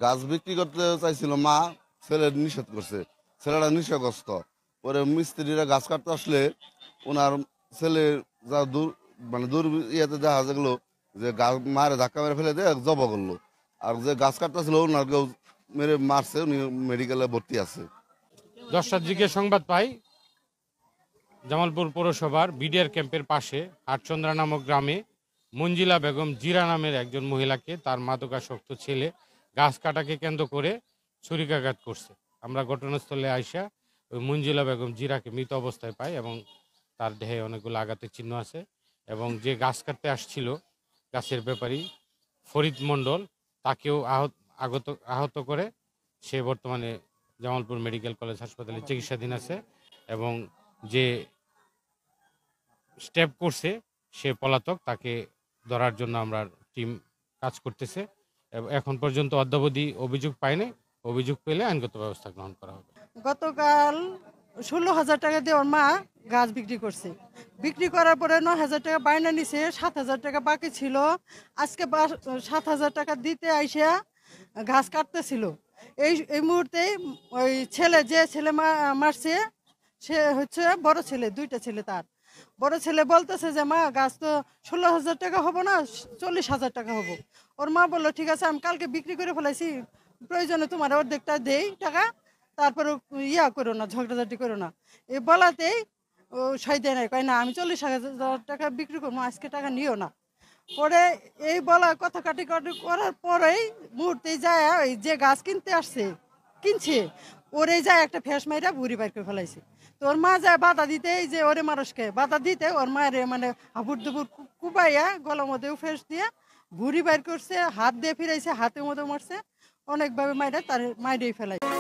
গাছ বিক্রি করতে চাইছিল মা, ছেলে নিষেধ করছে। ছেলেটা নিশাগ্রস্ত। পরে মিস্ত্রিরা গাছ কাটতে আসলে ওনার ছেলে যা দূর মানে দূর ইয়েতে দেখা গেল যে মারে ধাক্কা মেরে ফেলে দিয়ে জবা করলো। আর যে গাছ কাটতেছিল ওনাকেও মেরে মারছে, উনি মেডিকেলে ভর্তি আছে। 10টার দিকে সংবাদ পাই জামালপুর পৌরসভার বিডিআর ক্যাম্পের পাশে হাটচন্দ্রা নামক গ্রামে মঞ্জিলা বেগম জিরা নামের একজন মহিলাকে তার মাদকাসক্ত ছেলে গাছ কাটাকে কেন্দ্র করে ছুরিকাঘাত করছে। আমরা ঘটনাস্থলে আইসা ওই মঞ্জিলা বেগম জিরাকে মৃত অবস্থায় পাই এবং তার দেহে অনেকগুলো আঘাতের চিহ্ন আছে এবং যে গাছ কাটতে আসছিল গাছের ব্যাপারী ফরিদ মণ্ডল তাকেও আহত করে সে বর্তমানে জামালপুর মেডিকেল কলেজ হাসপাতালে চিকিৎসাধীন আছে এবং যে স্টেপ করছে সে পলাতক, তাকে ধরার জন্য আমরা টিম কাজ করতেছে। এখন পর্যন্ত অদ্যাবধি অভিযোগ পায়নি, অভিযোগ পেলে আইনগত ব্যবস্থা গ্রহণ করা হবে। গতকাল 16,000 টাকা দিয়ে ওর মা গাছ বিক্রি করছে। বিক্রি করার পরে 9,000 টাকা বায়না নিছে, 7,000 টাকা বাকি ছিল। আজকে 7,000 টাকা দিতে আইসা গাছ কাটতেছিল। এই মুহূর্তে ওই যে ছেলে মারছে সে হচ্ছে বড় ছেলে, 2টা ছেলে। তার বড় ছেলে বলতেছে যে মা গাছ তো 16,000 টাকা হবো না, 40,000 টাকা হবো। ওর মা বললো ঠিক আছে আমি কালকে বিক্রি করে ফেলাইছি, প্রয়োজনে তোমার অর্ধেকটা দেই টাকা, তারপরে করো না, ঝগড়াঝাটি করো না। এই বলাতেই ও সাইডে নাই, কয় না আমি 40,000 টাকা বিক্রি করবো, আজকে টাকা নিও না। পরে এই বলা কথা কাটি করার পরেই মুহূর্তেই যায় ওই যে গাছ কিনছে ওরে যায় একটা ফ্যাস মাইরা ভুড়ি বাইর করে ফেলাইছে। তো ওর মা যায় বাধা দিতে, যে ওরে মানুষকে বাধা দিতে ওর মায়ের মানে হাবুর দুপুর কুবাইয়া গলার মধ্যেও ফেস দিয়ে ভুড়ি বাইর করছে, হাত দিয়ে ফিরাইছে, হাতের মধ্যে মারছে, অনেকভাবে মাইরা তার মাইরেই ফেলাইছে।